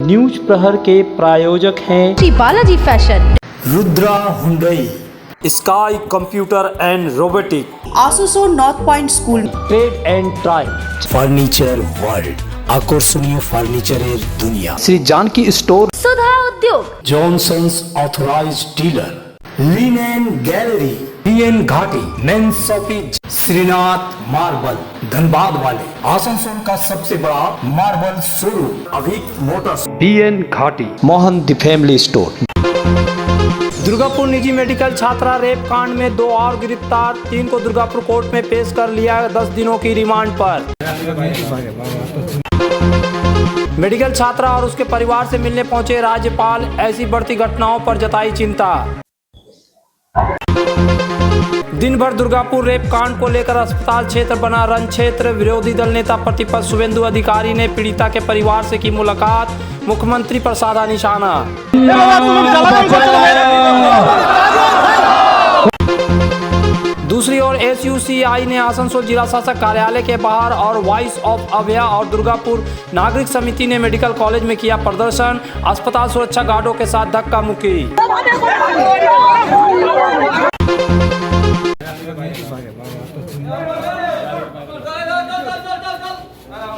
News प्रहर के प्रायोजक हैं Shri Balaji fashion, Rudra Hyundai, sky computer and robotic, आसोसो north point school, trade and try, furniture world, আকর্ষণীয় ফার্নিচারের দুনিয়া, Shri Janki store, Sudha Udyog, Johnson's authorised dealer, linen gallery, BN Ghati, men's shopping, Shrinath marble, Dhanbad वाले, आसनसोल का सबसे बड़ा marble showroom, Abhik motors, BN Ghati, Mohan the family store. Durgapur निजी मेडिकल छात्रा रेप कांड में 2 और गिरफ्तार, 3 को दुर्गापुर कोर्ट में पेश कर लिया 10 दिनों की रिमांड पर। मेडिकल छात्रा और उसके परिवार से मिलने पहुंचे राज्यपाल, ऐसी बढ़ती घटनाओं पर जताई चिंता। दिन भर दुर्गापुर रेप कांड को लेकर अस्पताल क्षेत्र बना रण क्षेत्र। विरोधी दल नेता प्रतिपक्ष शुभेंदु अधिकारी ने पीड़िता के परिवार से की मुलाकात, मुख्यमंत्री पर साधा निशाना। दूसरी ओर एसयूसीआई ने आसनसोल जिला शासक कार्यालय के बाहर और वॉइस ऑफ अभया और दुर्गापुर नागरिक समिति ने मेडिकल कॉलेज में किया प्रदर्शन, अस्पताल सुरक्षा गार्डों के साथ धक्का मुक्की।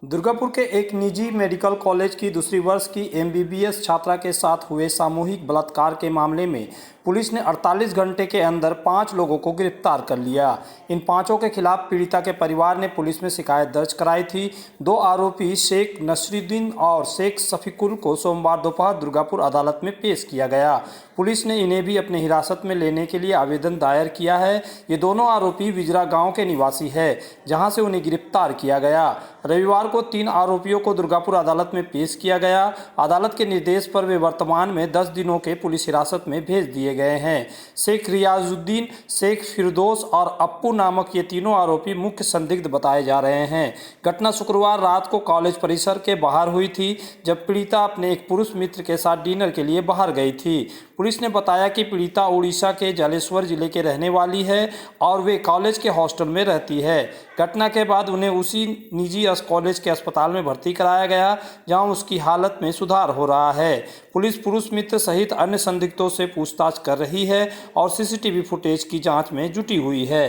दुर्गापुर के एक निजी मेडिकल कॉलेज की दूसरी वर्ष की एमबीबीएस छात्रा के साथ हुए सामूहिक बलात्कार के मामले में पुलिस ने 48 घंटे के अंदर 5 लोगों को गिरफ्तार कर लिया। इन 5 के खिलाफ पीड़िता के परिवार ने पुलिस में शिकायत दर्ज कराई थी। 2 आरोपी शेख नसरुद्दीन और शेख शफीकुल को सोमवार दोपहर दुर्गापुर अदालत में पेश किया गया। पुलिस ने इन्हें भी अपने हिरासत में लेने के लिए आवेदन दायर किया है। ये दोनों आरोपी विजरा गांव के निवासी है, जहां से उन्हें गिरफ्तार किया गया। रविवार को 3 आरोपियों को दुर्गापुर अदालत में पेश किया गया। अदालत के निर्देश पर वे वर्तमान में 10 दिनों के पुलिस हिरासत में भेज दिए गए हैं। शेख रियाजुद्दीन, शेख फिरदौस और अप्पू नामक ये तीनों आरोपी मुख्य संदिग्ध बताए जा रहे हैं। घटना शुक्रवार रात को कॉलेज परिसर के बाहर हुई थी, जब पीड़िता अपने एक पुरुष मित्र के साथ डिनर के लिए बाहर गई थी। पुलिस ने बताया कि पीड़िता उड़ीसा के जलेश्वर जिले के रहने वाली है और वे कॉलेज के हॉस्टल में रहती है। घटना के बाद उन्हें उसी निजी कॉलेज के अस्पताल में भर्ती कराया गया, जहां उसकी हालत में सुधार हो रहा है। पुलिस पुरुष मित्र सहित अन्य संदिग्धों से पूछताछ कर रही है और सीसीटीवी फुटेज की जांच में जुटी हुई है।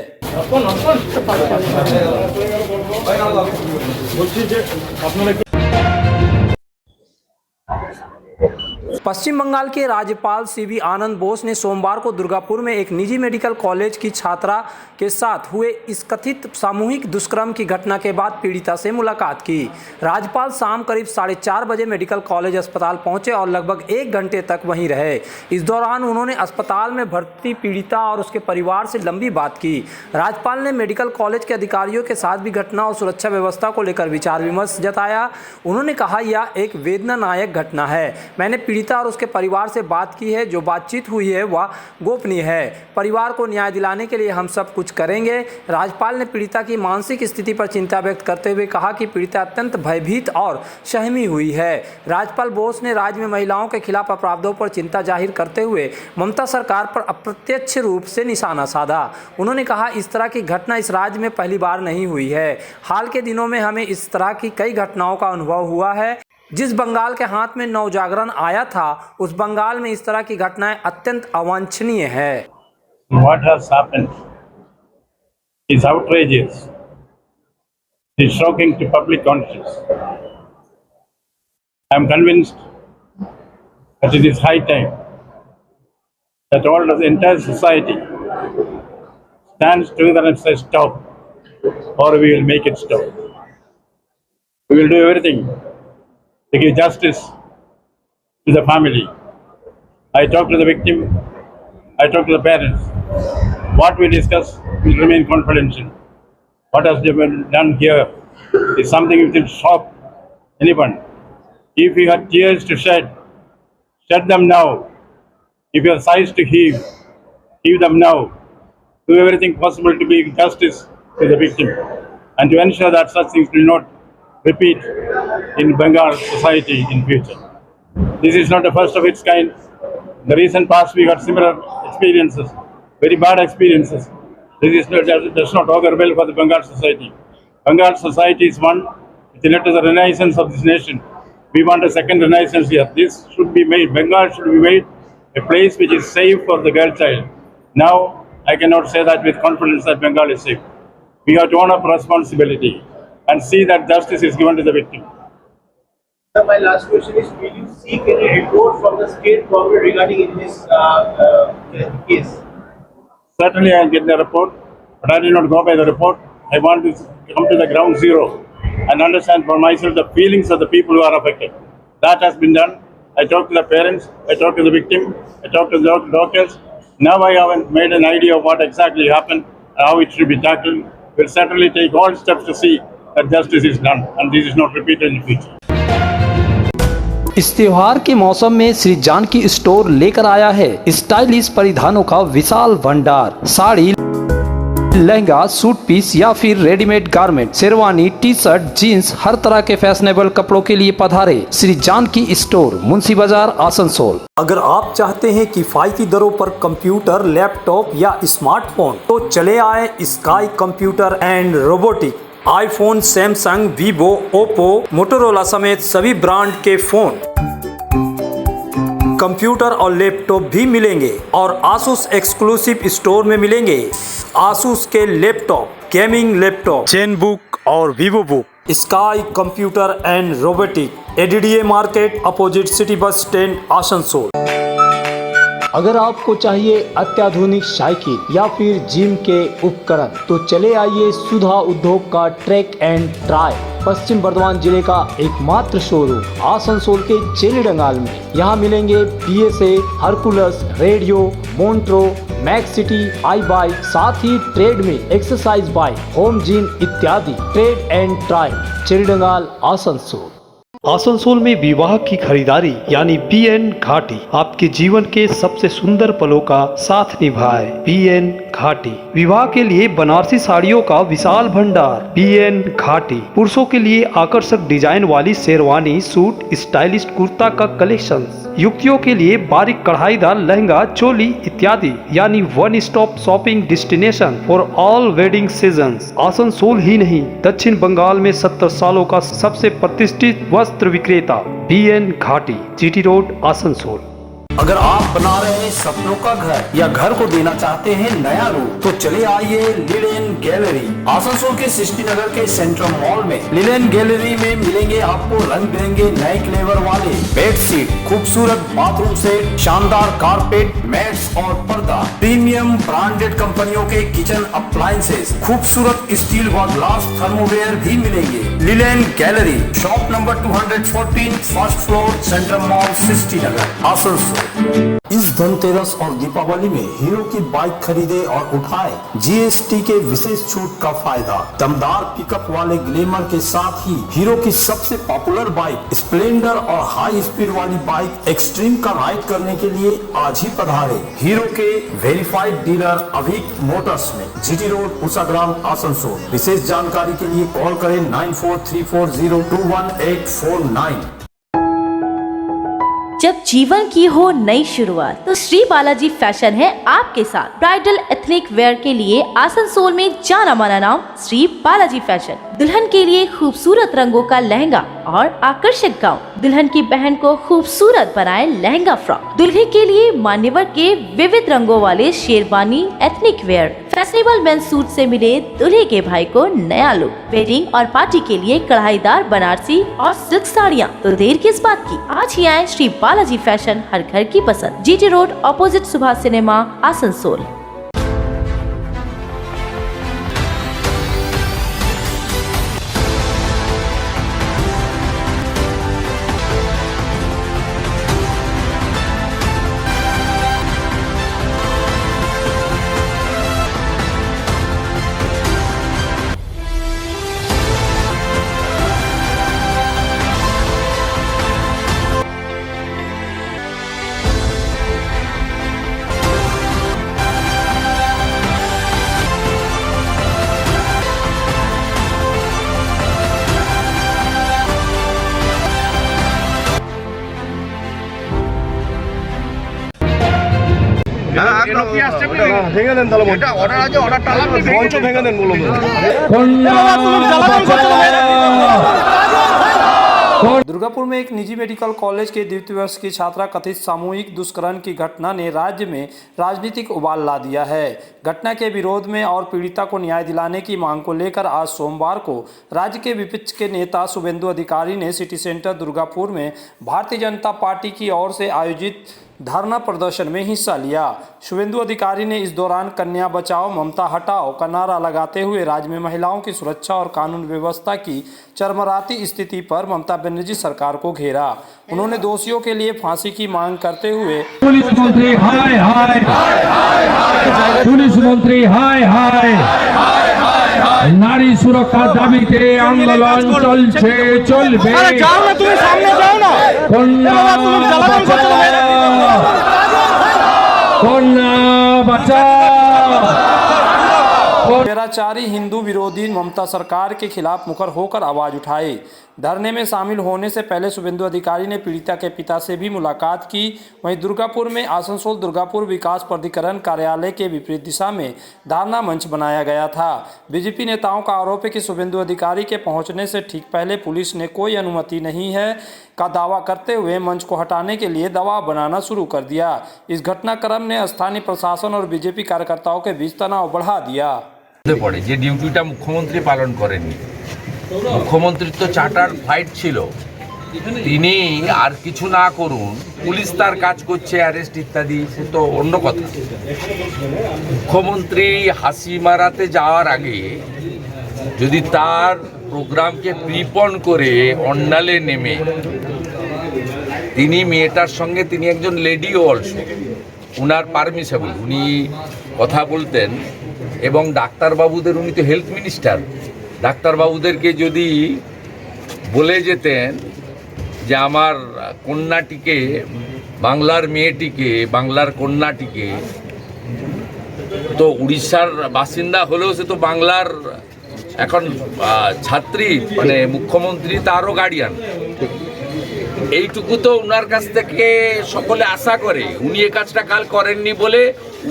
पश्चिम बंगाल के राज्यपाल सीवी आनंद बोस ने सोमवार को दुर्गापुर में एक निजी मेडिकल कॉलेज की छात्रा के साथ हुए इस कथित सामूहिक दुष्कर्म की घटना के बाद पीड़िता से मुलाकात की। राज्यपाल शाम करीब 4:30 बजे मेडिकल कॉलेज अस्पताल पहुंचे और लगभग 1 घंटे तक वहीं रहे। इस दौरान उन्होंने अस्पताल में भर्ती पीड़िता और उसके परिवार से लंबी बात की। राज्यपाल ने मेडिकल कॉलेज के अधिकारियों के साथ भी घटना और सुरक्षा व्यवस्था को लेकर विचार विमर्श जताया। उन्होंने कहा, यह एक वेदनादायक घटना है। मैंने पीड़िता और उसके परिवार से बात की है। जो बातचीत हुई है वह गोपनीय है। परिवार को न्याय दिलाने के लिए हम सब कुछ करेंगे। राज्यपाल ने पीड़िता की मानसिक स्थिति पर चिंता व्यक्त करते हुए कहा कि पीड़िता अत्यंत भयभीत और सहमी हुई है। राज्यपाल बोस ने राज्य में महिलाओं के खिलाफ अपराधों पर चिंता जाहिर करते हुए ममता सरकार पर अप्रत्यक्ष रूप से निशाना साधा। उन्होंने कहा, इस तरह की घटना इस राज्य में पहली बार नहीं हुई है। हाल के दिनों में हमें इस तरह की कई घटनाओं का अनुभव हुआ है। जिस बंगाल के हाथ में नवजागरण आया था, उस बंगाल में इस तरह की घटनाएं अत्यंत अवांछनीय है। What has happened is outrageous. It is shocking to public conscience. I am convinced that it is high time that all of the entire society stands together and says stop, or we will make it stop. We will do everything to give justice to the family. I talked to the victim, I talked to the parents. What we discuss will remain confidential. What has been done here is something which will shock anyone. If you have tears to shed, shed them now. If you have sighs to heave them now. Do everything possible to give justice to the victim and to ensure that such things will not repeat in Bengal society in future. This is not the first of its kind. In the recent past we got similar experiences, very bad experiences. This does not augur well for the Bengal society. Bengal society is one which led to the renaissance of this nation. We want a second renaissance here. This should be made, Bengal should be made a place which is safe for the girl child. Now, I cannot say that with confidence that Bengal is safe. We have to own up responsibility and see that justice is given to the victim. Sir, my last question is, will you seek any report from the state government regarding this case? Certainly I will get the report, but I will not go by the report. I want to come to the ground zero and understand for myself the feelings of the people who are affected. That has been done. I talked to the parents, I talked to the victim, I talked to the doctors. Now I haven't made an idea of what exactly happened, how it should be tackled. We'll certainly take all steps to see that justice is done and this is not repeated in the future. इस त्योहार के मौसम में Shri Janki store लेकर आया है stylish परिधानों का विशाल भंडार। साड़ी, लहंगा, सूट पीस या फिर readymade garment, sherwani, T shirt, jeans, हर तरह के फैशनेबल कपड़ों के लिए पधारे श्री जानकी स्टोर, मुंशी बाजार, आसनसोल। अगर आप चाहते हैं किफायती दरों पर कंप्यूटर, लैपटॉप या स्मार्टफोन तो चले आए sky computer and robotic. IPhone, Samsung, Vivo, Oppo, Motorola समेत सभी ब्रांड के फोन, कंप्यूटर और लैपटॉप भी मिलेंगे और आसूस एक्सक्लूसिव स्टोर में मिलेंगे आसूस के laptop, gaming laptop, Zenbook और Vivobook. Sky computer and robotic, ADDA market, opposite city bus stand, Asansol. अगर आपको चाहिए अत्याधुनिक साइकिल या फिर जिम के उपकरण तो चले आइए सुधा उद्योग का ट्रैक एंड ट्राई, पश्चिम बर्धमान जिले का एकमात्र शोरूम आसनसोल के चेलीडंगाल में। यहाँ मिलेंगे PSA, Hercules, radio, Montra, max city, I bike, साथ ही ट्रेड में एक्सरसाइज बाइक, होम जिम इत्यादि। Trade and try, Chelidangal, Asansol. Asansol में विवाह की खरीदारी यानी PN घाटी आपके जीवन के सबसे सुंदर पलों का साथ निभाए। PN घाटी विवाह के लिए बनारसी साड़ियों का विशाल भंडार। PN घाटी पुरुषों के लिए आकर्षक डिजाइन वाली शेरवानी, सूट, स्टाइलिश कुर्ता का कलेक्शन, युवतियों के लिए बारीक कढ़ाईदार लहंगा, चोली इत्यादि, यानी one stop shopping destination for all wedding seasons. Asansol ही नहीं, दक्षिण बंगाल में 70 सालों का सबसे प्रतिष्ठित वस्त्र विक्रेता PN घाटी, GT रोड, आसनसोल। अगर आप बना रहे हैं सपनों का घर या घर को देना चाहते हैं नया रूप तो चले आइए लिलेन गैलरी। आसनसोल के सृष्टि नगर के सेंट्रल मॉल में लिलेन गैलरी में मिलेंगे आपको रंग बिरंगे नए फ्लेवर वाले बेडशीट, खूबसूरत बाथरूम सेट, शानदार कारपेट, मैट्स और पर्दा, प्रीमियम ब्रांडेड कंपनियों के किचन अप्लायंसेस, खूबसूरत स्टील व ग्लास थर्मोवेयर भी मिलेंगे। Linen gallery, shop number 214, first floor, central mall, Srishti Nagar, Asansol. इस धनतेरस और दीपावली में हीरो की बाइक खरीदे और उठाए GST के विशेष छूट का फायदा। दमदार पिकअप वाले ग्लैमर के साथ ही हीरो की सबसे पॉपुलर बाइक स्प्लेंडर और हाई स्पीड वाली बाइक एक्सट्रीम का राइड करने के लिए आज ही पधारे हीरो के वेरीफाइड डीलर अभिक मोटर्स में, GT रोड, उषाग्राम, आसनसोल। विशेष जानकारी के लिए कॉल करें 9434021849। जब जीवन की हो नई शुरुआत तो श्री बालाजी फैशन है आपके साथ। ब्राइडल एथनिक वेयर के लिए आसनसोल में जाना माना नाम श्री बालाजी फैशन। दुल्हन के लिए खूबसूरत रंगों का लहंगा और आकर्षक गाउन, दुल्हन की बहन को खूबसूरत बनाए लहंगा फ्रॉक, दुल्हे के लिए मान्यवर के विविध रंगों वाले sherwani, ethnic wear, fashionable men's suit से मिले दूल्हे के भाई को नया लुक, वेडिंग और पार्टी के लिए कढ़ाईदार बनारसी और सिल्क साड़ियाँ। तो देर किस बात की, आज ही आए श्री बालाजी फैशन, हर घर की पसंद, GT road, opposite Subhash cinema, Asansol. ভেঙে দেন তাহলে অর্ডার আছে, অর্ডারটা মঞ্চ ভেঙে দেন বলো। दुर्गापुर में एक निजी मेडिकल कॉलेज के द्वितीय वर्ष की छात्रा कथित सामूहिक दुष्कर्म की घटना ने राज्य में राजनीतिक उबाल ला दिया है। घटना के विरोध में और पीड़िता को न्याय दिलाने की मांग को लेकर आज सोमवार को राज्य के विपक्ष के नेता शुभेंदु अधिकारी ने सिटी सेंटर दुर्गापुर में भारतीय जनता पार्टी की ओर से आयोजित धरना प्रदर्शन में हिस्सा लिया। शुभेंदु अधिकारी ने इस दौरान कन्या बचाओ ममता हटाओ का नारा लगाते हुए राज्य में महिलाओं की सुरक्षा और कानून व्यवस्था की चरमराती स्थिति पर ममता बनर्जी सरकार को घेरा। उन्होंने दोषियों के लिए फांसी की मांग करते हुए पुलिस मंत्री हाय हाय, पुलिस मंत्री हाय हाय, नारी सुरक्षा दाबिते आंदोलन चलছে চলবে। कन्या बचाओ। स्वैराचारी हिंदू विरोधी ममता सरकार के खिलाफ मुखर होकर आवाज उठाई। धरने में शामिल होने से पहले शुभेंदु अधिकारी ने पीड़िता के पिता से भी मुलाकात की। वहीं दुर्गापुर में आसनसोल दुर्गापुर विकास प्राधिकरण कार्यालय के विपरीत दिशा में धरना मंच बनाया गया था। बीजेपी नेताओं का आरोप है कि शुभेंदु अधिकारी के पहुंचने से ठीक पहले पुलिस ने कोई अनुमति नहीं है का दावा करते हुए मंच को हटाने के लिए दबाव बनाना शुरू कर दिया। इस घटनाक्रम ने स्थानीय प्रशासन और बीजेपी कार्यकर्ताओं के बीच तनाव बढ़ा दिया। পড়ে যে ডিউটিটা মুখ্যমন্ত্রী পালন করেননি। মুখ্যমন্ত্রীর তো চার্টার ফ্লাইট ছিল, তিনি আর কিছু না করুন, পুলিশ তার কাজ করছে, অ্যারেস্ট ইত্যাদি, সে তো অন্য কথা। মুখ্যমন্ত্রী হাসি মারাতে যাওয়ার আগে যদি তার প্রোগ্রামকে প্রিপন করে অন্ডালে নেমে তিনি মেয়েটার সঙ্গে, তিনি একজন লেডিও অলসো, উনার পারমিসেবল, উনি কথা বলতেন এবং ডাক্তারবাবুদের, উনি তো হেলথ মিনিস্টার, ডাক্তারবাবুদেরকে যদি বলে যেতেন যে আমার কন্যাটিকে, বাংলার মেয়েটিকে, বাংলার কন্যাটিকে, তো উড়িষ্যার বাসিন্দা হলেও সে তো বাংলার এখন ছাত্রী, মানে মুখ্যমন্ত্রী তারও গার্ডিয়ান, এইটুকু তো উনার কাছ থেকে সকলে আশা করে। উনি এই কাজটা কাল করেননি বলে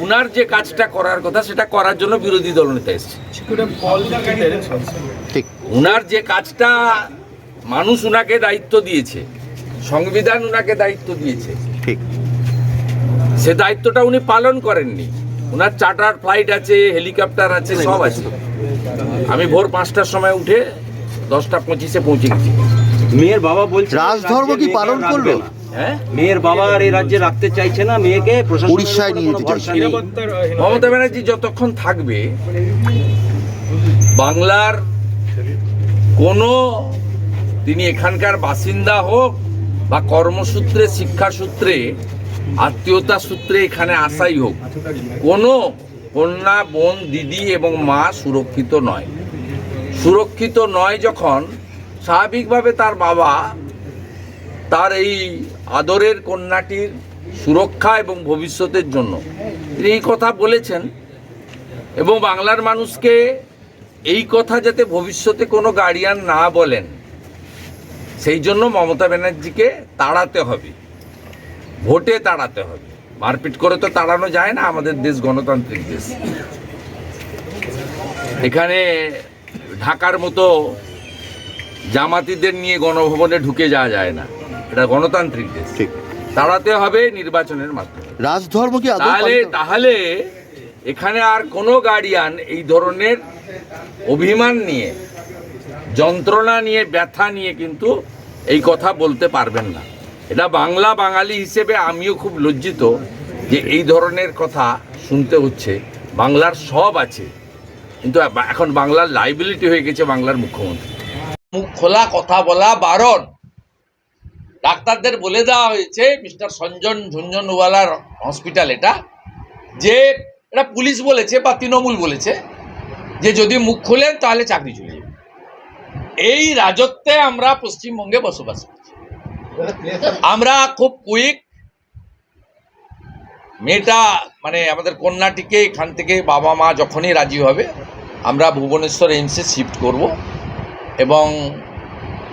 উনার যে কাজটা করার কথা সেটা করার জন্য বিরোধী দলনেতা এসেছে। উনার যে কাজটা মানুষ উনাকে দায়িত্ব দিয়েছে, সংবিধান উনাকে দায়িত্ব দিয়েছে, ঠিক সে দায়িত্বটা উনি পালন করেননি। উনার চার্টার ফ্লাইট আছে, হেলিকপ্টার আছে, সব আছে। আমি ভোর 5টার সময় উঠে 10:25-এ পৌঁছে গেছি। মেয়ের বাবা বলছে রাজধর্ম কি পালন করলো? হ্যাঁ, মেয়ের বাবা আর এই রাজ্যে রাখতে চাইছে না, মেয়েকে উড়িষ্যায় নিয়ে যেতে চাইছে। মমতা ব্যানার্জি যতক্ষণ থাকবে বাংলার কোনো, তিনি এখানকার বাসিন্দা হোক বা কর্মসূত্রে, শিক্ষাসূত্রে, আত্মীয়তা সূত্রে এখানে আসাই হোক, কোনো কন্যা, বোন, দিদি এবং মা সুরক্ষিত নয়। সুরক্ষিত নয় যখন, স্বাভাবিকভাবে তার বাবা তার এই আদরের কন্যাটির সুরক্ষা এবং ভবিষ্যতের জন্য তিনি এই কথা বলেছেন এবং বাংলার মানুষকে এই কথা যাতে ভবিষ্যতে কোনো গার্ডিয়ান না বলেন, সেই জন্য মমতা ব্যানার্জিকে তাড়াতে হবে, ভোটে তাড়াতে হবে। মারপিট করে তো তাড়ানো যায় না, আমাদের দেশ গণতান্ত্রিক দেশ। এখানে ঢাকার মতো জামাতিদের নিয়ে গণভবনে ঢুকে যাওয়া যায় না, এটা গণতান্ত্রিক দেশ। তাড়াতে হবে নির্বাচনের মাধ্যমে। রাজধর্ম কি তাহলে এখানে আর কোনো গার্ডিয়ান এই ধরনের অভিমান নিয়ে, যন্ত্রণা নিয়ে, ব্যথা নিয়ে কিন্তু এই কথা বলতে পারবেন না। এটা বাংলা বাঙালি হিসেবে আমিও খুব লজ্জিত যে এই ধরনের কথা শুনতে হচ্ছে। বাংলার সব আছে, কিন্তু এখন বাংলার লাইবিলিটি হয়ে গেছে বাংলার মুখ্যমন্ত্রী। মুখ খোলা কথা বলা বারণ। ডাক্তারদের বলে দেওয়া হয়েছে, মিস্টার সঞ্জন ঝুনঝুনওয়ালার হসপিটাল এটা, যে এটা পুলিশ বলেছে বা তৃণমূল বলেছে যে যদি মুখ খোলেন তাহলে চাকরি চলে যাবে। এই রাজত্বে আমরা পশ্চিমবঙ্গে বসবাস করছি। আমরা খুব কুইক, মেয়েটা মানে আমাদের কন্যাটিকে এখান থেকে বাবা মা যখনই রাজি হবে আমরা ভুবনেশ্বর এইমসে শিফট করব এবং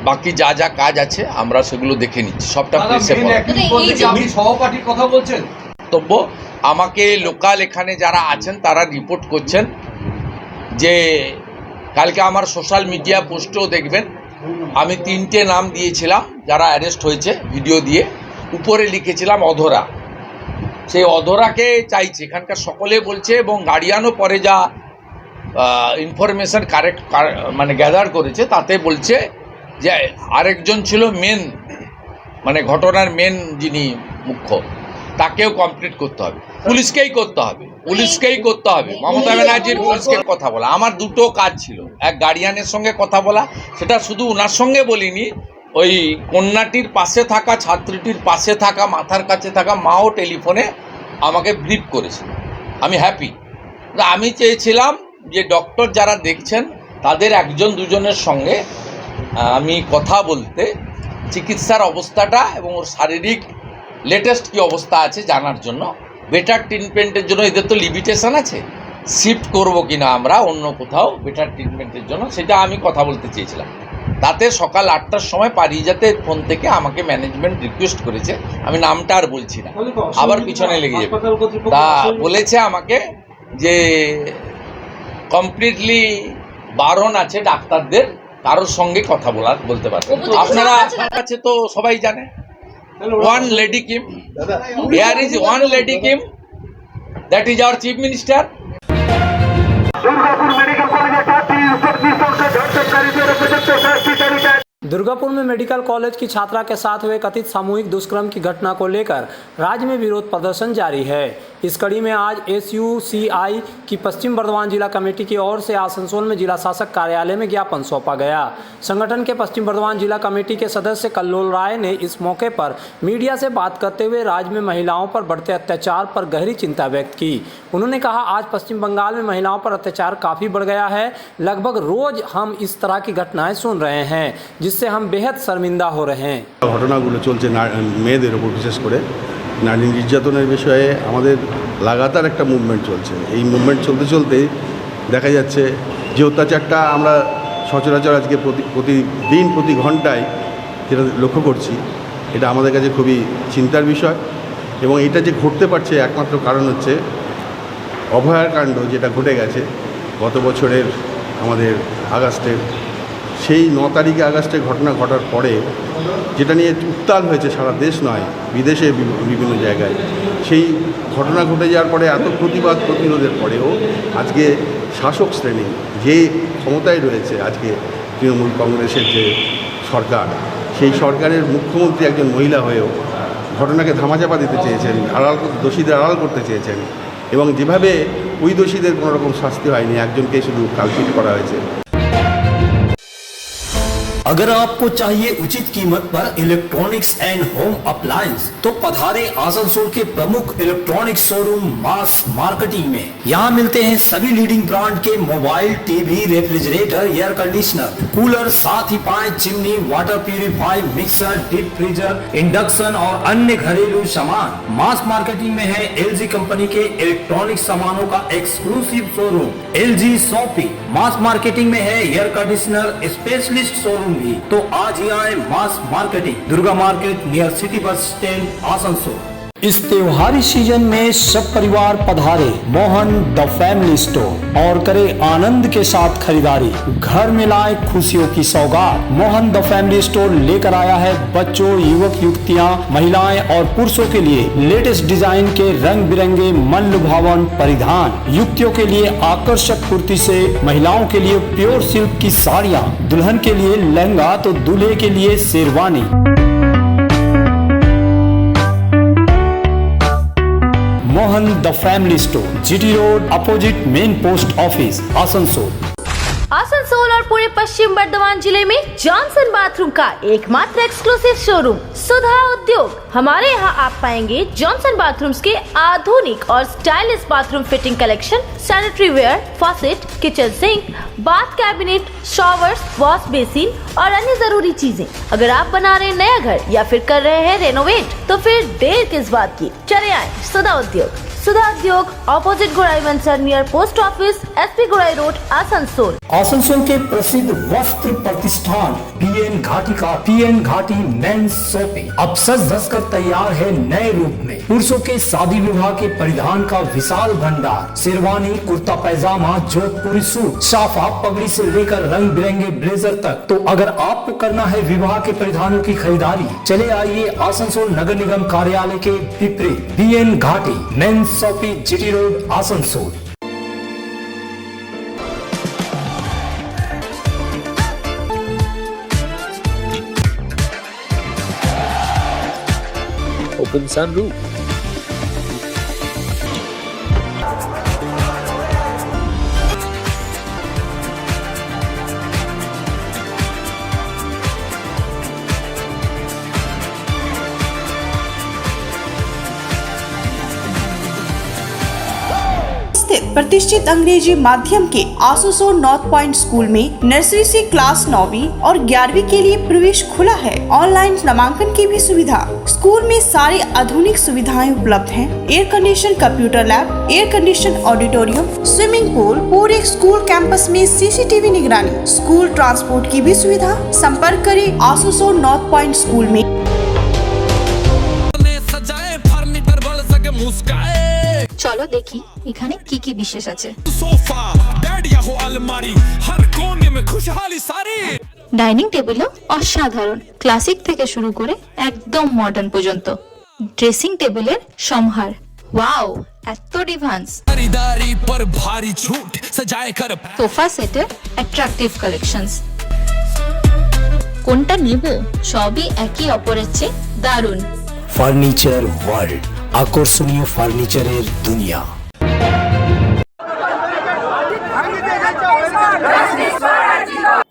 বাকি যা যা কাজ আছে আমরা সেগুলো দেখে নিচ্ছি, সবটা প্রেসে সহপাঠীর কথা বলছেন। বক্তব্য আমাকে লোকাল এখানে যারা আছেন তারা রিপোর্ট করছেন যে কালকে আমার সোশ্যাল মিডিয়া পোস্টেও দেখবেন আমি 3টে নাম দিয়েছিলাম যারা অ্যারেস্ট হয়েছে ভিডিও দিয়ে, উপরে লিখেছিলাম অধরা। সেই অধরাকে চাইছে এখানকার সকলে বলছে, এবং গার্ডিয়ানও পরে যা ইনফরমেশন মানে গ্যাদার করেছে তাতে বলছে যে আরেকজন ছিল মেন, মানে ঘটনার মেন যিনি মুখ্য, তাকেও কমপ্লিট করতে হবে, পুলিশকেই করতে হবে, মমতা ব্যানার্জির পুলিশকে কথা বলা। আমার দুটো কাজ ছিল, এক গার্ডিয়ানের সঙ্গে কথা বলা, সেটা শুধু ওনার সঙ্গে বলিনি, ওই কন্যাটির পাশে থাকা, ছাত্রীটির পাশে থাকা, মাথার কাছে থাকা মাও টেলিফোনে আমাকে ব্রিফ করেছিল। আমি হ্যাপি। আমি চেয়েছিলাম যে ডক্টর যারা দেখছেন তাদের একজন দুজনের সঙ্গে আমি কথা বলতে, চিকিৎসার অবস্থাটা এবং ওর শারীরিক লেটেস্ট কী অবস্থা আছে জানার জন্য, বেটার ট্রিটমেন্টের জন্য। এদের তো লিমিটেশন আছে, শিফট করবো কিনা আমরা অন্য কোথাও বেটার ট্রিটমেন্টের জন্য, সেটা আমি কথা বলতে চেয়েছিলাম। তাতে সকাল 8টার সময় পারিজাতের ফোন থেকে আমাকে ম্যানেজমেন্ট রিকোয়েস্ট করেছে, আমি নামটা আর বলছি না, আবার পিছনে লেগে যাবে। তা বলেছে আমাকে যে কমপ্লিটলি বারণ আছে ডাক্তারদের কারোর সঙ্গে কথা বলতে পারে। আপনারা কাছে তো সবাই জানে, one lady came, there is one lady came, that is our chief minister. Durgapur में मेडिकल कॉलेज की छात्रा के साथ हुए कथित सामूहिक दुष्कर्म की घटना को लेकर राज्य में विरोध प्रदर्शन जारी है। इस कड़ी में आज SUCI की पश्चिम बर्धमान जिला कमेटी की ओर से आसनसोल में जिला शासक कार्यालय में ज्ञापन सौंपा गया। संगठन के पश्चिम बर्धमान जिला कमेटी के सदस्य कल्लोल राय ने इस मौके पर मीडिया से बात करते हुए राज्य में महिलाओं पर बढ़ते अत्याचार पर गहरी चिंता व्यक्त की। उन्होंने कहा, आज पश्चिम बंगाल में महिलाओं पर अत्याचार काफ़ी बढ़ गया है। लगभग रोज हम इस तरह की घटनाएं सुन रहे हैं, जिससे हम बेहद शर्मिंदा हो रहे हैं। ঘটনাগুলো চলছে মেয়েদের উপর, বিশেষ করে নারী নির্যাতনের বিষয়ে আমাদের লাগাতার একটা মুভমেন্ট চলছে। এই মুভমেন্ট চলতে চলতেই দেখা যাচ্ছে যে অত্যাচারটা আমরা সচরাচর আজকে প্রতিদিন প্রতি ঘন্টায় যেটা লক্ষ্য করছি, এটা আমাদের কাছে খুবই চিন্তার বিষয়। এবং এটা যে ঘটতে পারছে একমাত্র কারণ হচ্ছে অভয়ার কাণ্ড, যেটা ঘটে গেছে গত বছরের আমাদের আগস্টের, সেই 9 তারিখে আগস্টের ঘটনা ঘটার পরে যেটা নিয়ে উত্তাল হয়েছে সারা দেশ নয়, বিদেশে বিভিন্ন জায়গায়। সেই ঘটনা ঘটে যাওয়ার পরে এত প্রতিরোধের পরেও আজকে শাসক শ্রেণী যে ক্ষমতায় রয়েছে, আজকে তৃণমূল কংগ্রেসের যে সরকার, সেই সরকারের মুখ্যমন্ত্রী একজন মহিলা হয়েও ঘটনাকে ধামাচাপা দিতে চেয়েছেন, দোষীদের আড়াল করতে চেয়েছেন, এবং যেভাবে ওই দোষীদের কোনো রকম শাস্তি হয়নি, একজনকে শুধু কালপিট করা হয়েছে। अगर आपको चाहिए उचित कीमत पर इलेक्ट्रॉनिक्स एंड होम अप्लायंस, तो पधारे आसनसोल के प्रमुख इलेक्ट्रॉनिक्स शोरूम मास मार्केटिंग में। यहाँ मिलते हैं सभी लीडिंग ब्रांड के mobile, TV, refrigerator, air conditioner, cooler, साथ ही pipe, chimney, water purify, mixer, deep freezer, induction और अन्य घरेलू सामान। मास मार्केटिंग में है LG कंपनी के इलेक्ट्रॉनिक सामानों का एक्सक्लूसिव शोरूम LG शॉपी। मास मार्केटिंग में है एयर कंडीशनर स्पेशलिस्ट शोरूम भी। तो आज ही आए mass marketing, Durga market near city bus stand, Asansol. इस त्योहारी सीजन में सब परिवार पधारे मोहन द फैमिली स्टोर और करे आनंद के साथ खरीदारी। घर में लाए खुशियों की सौगात। मोहन द फैमिली स्टोर लेकर आया है बच्चों, युवक युवतियां, महिलाएं और पुरुषों के लिए लेटेस्ट डिजाइन के रंग बिरंगे मन लुभावन परिधान। युवतियों के लिए आकर्षक कुर्ती से, महिलाओं के लिए प्योर सिल्क की साड़ियाँ, दुल्हन के लिए लहंगा तो दूल्हे के लिए sherwani. Mohan the family store, GT road, opposite main post office, Asansol. Asansol और पूरे पश्चिम बर्धमान जिले में जॉनसन बाथरूम का एकमात्र एक्सक्लूसिव शोरूम सुधा उद्योग। हमारे यहाँ आप पाएंगे जॉनसन बाथरूम्स के आधुनिक और stylish bathroom fitting collection, sanitary ware, faucet, kitchen sink, bath cabinet, showers, wash basin और अन्य जरूरी चीजें। अगर आप बना रहे नया घर या फिर कर रहे हैं रेनोवेट, तो फिर देर किस बात की, चले आए सुधा Udyog. Sudha Udyog opposite Gorai Manchar near post office SP Gorai road Asansol. Asansol के प्रसिद्ध वस्त्र प्रतिष्ठान पीएन घाटी का पीएन घाटी मेंस शॉपिंग अब सज धज कर तैयार है नए रूप में। पुरुषों के शादी विवाह के परिधान का विशाल भंडार, शेरवानी, कुर्ता पैजामा, जोधपुरी सूट, साफा, पगड़ी से लेकर रंग बिरंगे ब्लेजर तक। तो अगर आपको करना है विवाह के परिधानों की खरीदारी, चले आइए आसनसोल नगर निगम कार्यालय के विपरीत PN Ghati men's shopping GT road Asansol. Open sunroof. प्रतिष्ठित अंग्रेजी माध्यम के आसनसोल नॉर्थ पॉइंट स्कूल में नर्सरी से क्लास 9वीं और 11वीं के लिए प्रवेश खुला है। ऑनलाइन नामांकन की भी सुविधा। स्कूल में सारी आधुनिक सुविधाएं उपलब्ध हैं। Air condition computer lab, air condition auditorium, swimming pool, पूरे स्कूल कैंपस में सीसीटीवी निगरानी, स्कूल ट्रांसपोर्ट की भी सुविधा। संपर्क करें आसनसोल नॉर्थ पॉइंट स्कूल में। চলো দেখি এখানে কি কি বিশেষ আছে। ডাইনিং টেবিলও অসাধারণ, ক্লাসিক থেকে শুরু করে একদম মডার্ন পর্যন্ত। ড্রেসিং টেবিলের সম্ভার, ওয়াও এত ডিভান্স। সোফা সেটের অ্যাট্রাকটিভ কালেকশনস। কোনটা নেব, সবই একই অপরের চেয়ে দারুণ। ফার্নিচার ওয়ার্ল্ড, আকর্ষণীয় ফার্নিচারের দুনিয়া।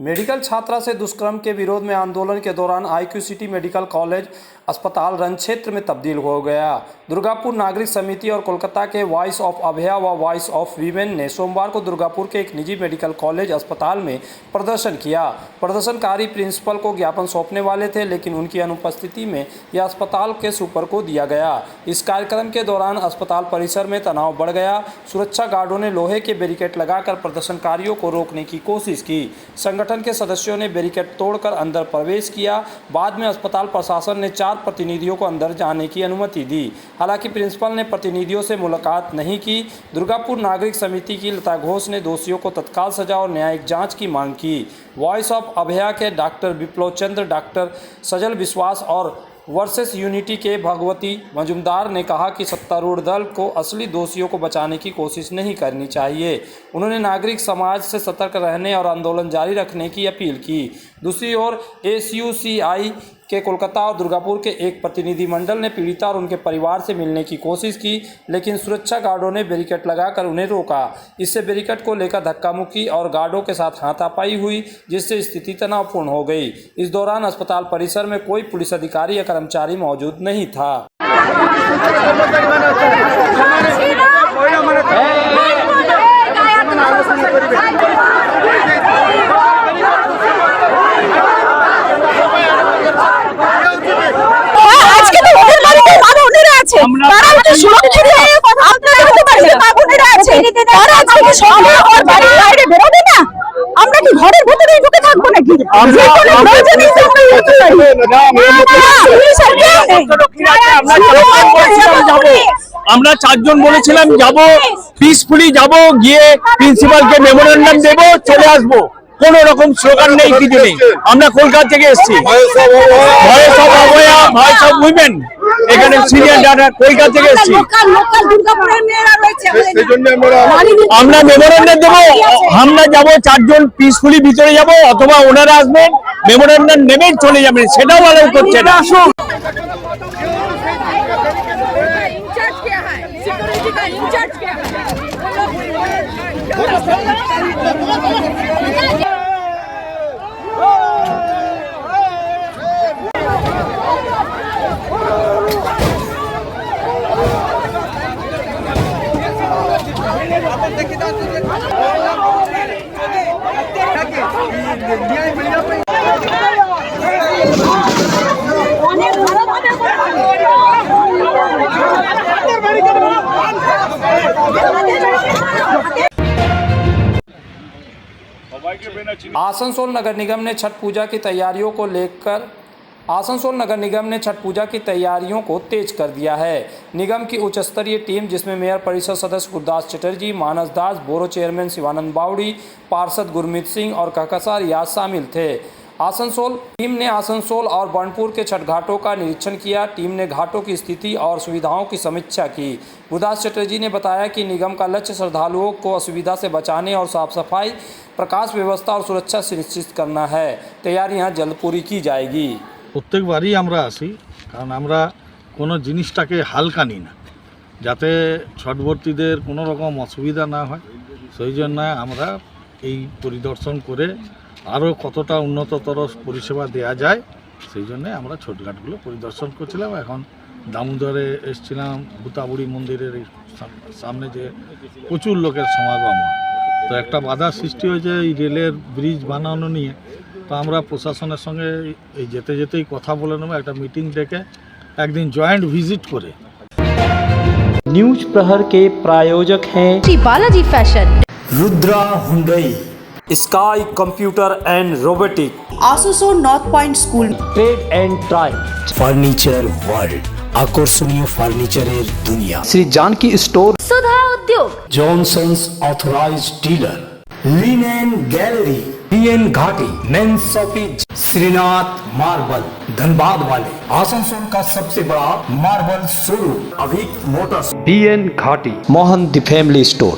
मेडिकल छात्रा से दुष्कर्म के विरोध में आंदोलन के दौरान आईक्यू सिटी मेडिकल कॉलेज अस्पताल रन क्षेत्र में तब्दील हो गया। दुर्गापुर नागरिक समिति और कोलकाता के वॉइस ऑफ अभया व वॉइस ऑफ वीमेन ने सोमवार को दुर्गापुर के एक निजी मेडिकल कॉलेज अस्पताल में प्रदर्शन किया। प्रदर्शनकारी प्रिंसिपल को ज्ञापन सौंपने वाले थे, लेकिन उनकी अनुपस्थिति में यह अस्पताल के सुपर को दिया गया। इस कार्यक्रम के दौरान अस्पताल परिसर में तनाव बढ़ गया। सुरक्षा गार्डों ने लोहे के बैरिकेड लगाकर प्रदर्शनकारियों को रोकने की कोशिश की। संगठन के सदस्यों ने बैरिकेड तोड़कर अंदर प्रवेश किया। बाद में अस्पताल प्रशासन ने 4 प्रतिनिधियों को अंदर जाने की अनुमति दी। हालांकि प्रिंसिपल ने प्रतिनिधियों से मुलाकात नहीं की। दुर्गापुर नागरिक समिति की लता घोष ने दोषियों को तत्काल सजा और न्यायिक जांच की मांग की। वॉइस ऑफ अभया के डॉक्टर विप्लव चंद्र, डॉक्टर सजल विश्वास और वर्सेस यूनिटी के भगवती मजुमदार ने कहा कि सत्तारूढ़ दल को असली दोषियों को बचाने की कोशिश नहीं करनी चाहिए। उन्होंने नागरिक समाज से सतर्क रहने और आंदोलन जारी रखने की अपील की। दूसरी ओर एसयूसीआई के कोलकाता और दुर्गापुर के एक प्रतिनिधिमंडल ने पीड़िता और उनके परिवार से मिलने की कोशिश की, लेकिन सुरक्षा गार्डों ने बैरिकेड लगाकर उन्हें रोका। इससे बैरिकेड को लेकर धक्का मुक्की और गार्डों के साथ हाथापाई हुई, जिससे स्थिति तनावपूर्ण हो गई। इस दौरान अस्पताल परिसर में कोई पुलिस अधिकारी या कर्मचारी मौजूद नहीं था। আমরা কি ঘরের ভিতরে ঢুকে থাকবো নাকি? আমরা 4 জন বলেছিলাম যাব, পিসফুলি যাব, গিয়ে প্রিন্সিপালকে মেমোরেন্ডাম দেব, চলে আসবো। কোন রকম স্লোগান নেই, কিছু নেই। আমরা কলকাতা থেকে এসেছি, voice of Abhaya, voice of women, এখানে সিনিয়র ডাটা কলকাতা থেকে এসেছি। আমরা মেমোরেন্ডাম দেবো, আমরা যাবো 4 জন পিসফুলি ভিতরে যাব, অথবা ওনারা আসবেন, মেমোরেন্ডাম নেবেন, চলে যাবেন, সেটাও অ্যালাউ করছে না। অনেক आसनसोल नगर निगम ने छठ पूजा की तैयारियों को लेकर को तेज कर दिया है। निगम की उच्च स्तरीय टीम जिसमें मेयर परिषद सदस्य गुरदास चटर्जी, मानस दास, बोरो चेयरमैन शिवानंद बावड़ी, पार्षद गुरमीत सिंह और कहकसा रियाज शामिल थे। टीम ने आसनसोल और बर्नपुर के छठ घाटों का निरीक्षण किया। टीम ने घाटों की स्थिति और सुविधाओं की समीक्षा की। गुरदास चटर्जी ने बताया कि निगम का लक्ष्य श्रद्धालुओं को असुविधा से बचाने और साफ सफाई, प्रकाश व्यवस्था और सुरक्षा सुनिश्चित करना है। तैयारियां जल्द पूरी की जाएगी। প্রত্যেকবারই আমরা আসি, কারণ আমরা কোনো জিনিসটাকে হালকা নিই না, যাতে ছটবর্তীদের কোনো রকম অসুবিধা না হয়। সেই জন্য আমরা এই পরিদর্শন করে আরও কতটা উন্নততর পরিষেবা দেওয়া যায় সেই জন্য আমরা ছোটঘাটগুলো পরিদর্শন করছিলাম। এখন দামোদরে এসেছিলাম, ভূতাবুড়ি মন্দিরের সামনে যে প্রচুর লোকের সমাগম হয়, তো একটা বাধা সৃষ্টি হয়েছে এই রেলের ব্রিজ বানানো নিয়ে। তো আমরা প্রশাসনের সঙ্গে এই যেতে যেতেই কথা বলে নেব, একটা মিটিং ডেকে একদিন জয়েন্ট ভিজিট করে। न्यूज प्रहर के प्रायोजक हैं Shri Balaji fashion, Rudra Hyundai, sky computer and robotic, आसुसोल north point school, trade and try, furniture world, আকর্ষণীয় ফার্নিচারের দুনিয়া, Shri Janki store, Sudha Udyog, Johnson's authorised dealer, linen gallery, BN Ghati, men's shopping, Shrinath marble, Dhanbad वाले, आसनसोल का सबसे बड़ा marble showroom, Abhik motors, BN Ghati, Mohan the family store.